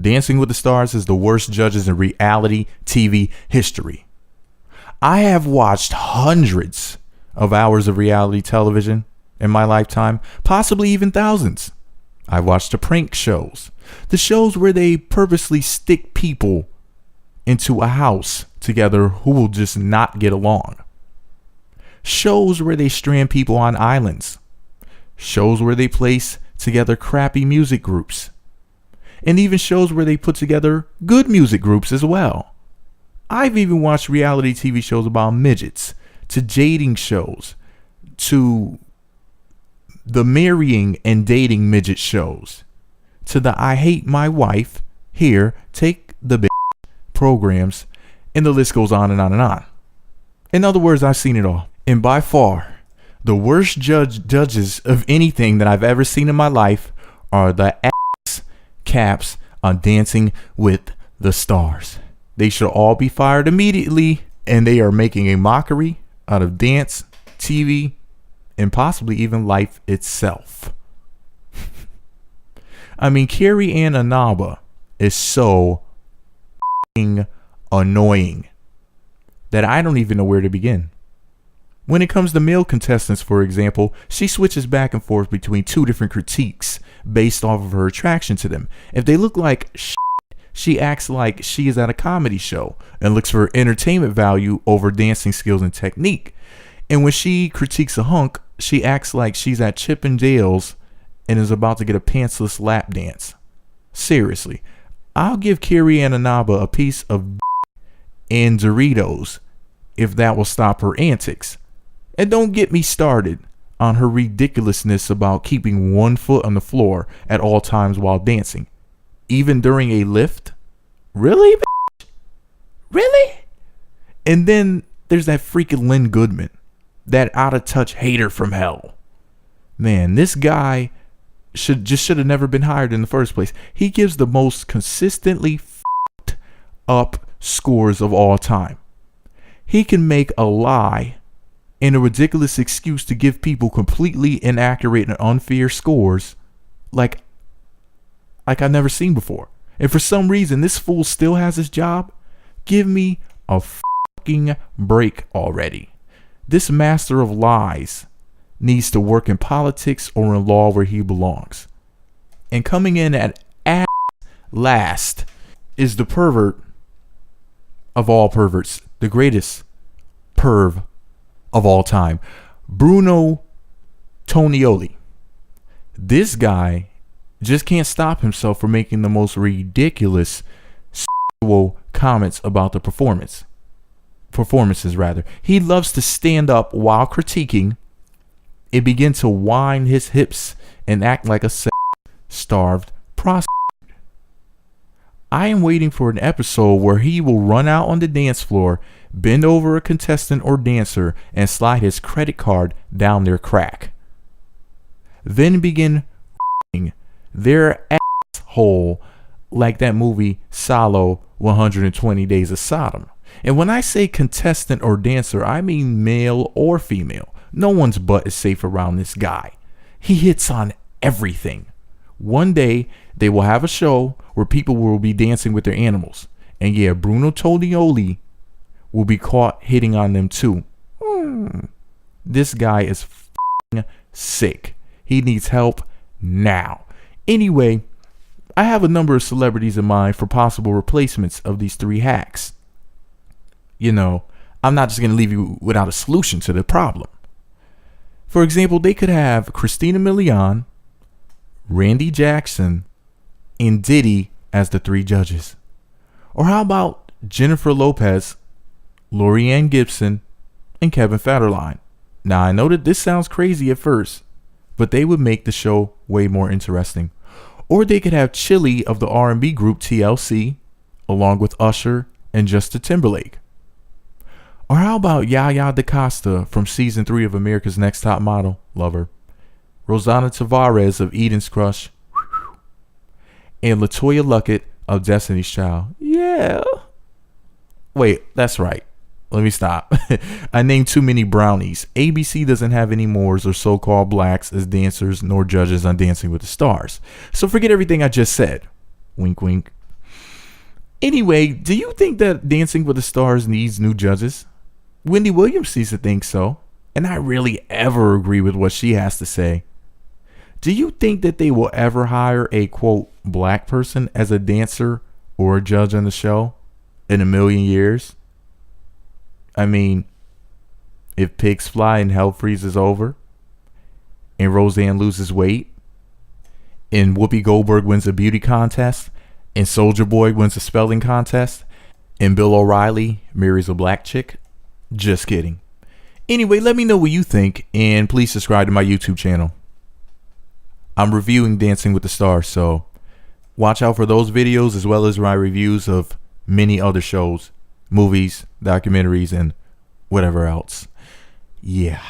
Dancing with the Stars is the worst judges in reality TV history. I have watched hundreds of hours of reality television in my lifetime, possibly even thousands. I've watched the prank shows, the shows where they purposely stick people into a house together who will just not get along. Shows where they strand people on islands. Shows where they place together crappy music groups. And even shows where they put together good music groups as well. I've even watched reality TV shows about midgets, to dating shows, to the marrying and dating midget shows, to the I hate my wife, here, take the bitch programs, and the list goes on and on and on. In other words, I've seen it all. And by far, the worst judges of anything that I've ever seen in my life are the ass caps on Dancing with the Stars. They should all be fired immediately, and they are making a mockery out of dance, TV, and possibly even life itself. I mean, Carrie Ann Inaba is so annoying that I don't even know where to begin. When it comes to male contestants, for example, she switches back and forth between two different critiques based off of her attraction to them. If they look like shit, she acts like she is at a comedy show and looks for entertainment value over dancing skills and technique. And when she critiques a hunk, she acts like she's at Chip and Dale's and is about to get a pantsless lap dance. Seriously, I'll give Carrie Ann Inaba a piece of and Doritos if that will stop her antics. And don't get me started on her ridiculousness about keeping one foot on the floor at all times while dancing, even during a lift. Really, bitch? Really? And then there's that freaking Lynn Goodman, that out of touch hater from hell. Man, this guy should have never been hired in the first place. He gives the most consistently fucked up scores of all time. He can make a lie and a ridiculous excuse to give people completely inaccurate and unfair scores like I've never seen before. And for some reason, this fool still has his job. Give me a fucking break already. This master of lies needs to work in politics or in law where he belongs. And coming in at last is the pervert of all perverts, the greatest perv of all time, Bruno Tonioli. This guy just can't stop himself from making the most ridiculous sexual comments about the performances. He loves to stand up while critiquing and begin to whine his hips and act like a starved prostitute. I am waiting for an episode where he will run out on the dance floor, bend over a contestant or dancer, and slide his credit card down their crack. Then begin their asshole like that movie Salo 120 Days of Sodom. And when I say contestant or dancer, I mean male or female. No one's butt is safe around this guy. He hits on everything. One day, they will have a show where people will be dancing with their animals. And yeah, Bruno Tonioli will be caught hitting on them too. This guy is f***ing sick. He needs help now. Anyway, I have a number of celebrities in mind for possible replacements of these three hacks. You know, I'm not just going to leave you without a solution to the problem. For example, they could have Christina Milian, Randy Jackson, and Diddy as the three judges. Or how about Jennifer Lopez, Lorianne Gibson, and Kevin Federline? Now, I know that this sounds crazy at first, but they would make the show way more interesting. Or they could have Chili of the R&B group TLC, along with Usher and Justin Timberlake. Or how about Yaya DaCosta from season 3 of America's Next Top Model, love her, Rosanna Tavares of Eden's Crush, and LaToya Luckett of Destiny's Child. Yeah. Wait, that's right. Let me stop. I named too many brownies. ABC doesn't have any Moors or so-called blacks as dancers nor judges on Dancing with the Stars. So forget everything I just said. Wink, wink. Anyway, do you think that Dancing with the Stars needs new judges? Wendy Williams seems to think so, and I really ever agree with what she has to say. Do you think that they will ever hire a quote black person as a dancer or a judge on the show in a million years? I mean, if pigs fly and hell freezes over, and Roseanne loses weight, and Whoopi Goldberg wins a beauty contest, and Soulja Boy wins a spelling contest, and Bill O'Reilly marries a black chick? Just kidding. Anyway, let me know what you think, and please subscribe to my YouTube channel. I'm reviewing Dancing with the Stars, so watch out for those videos as well as my reviews of many other shows, movies, documentaries, and whatever else. Yeah.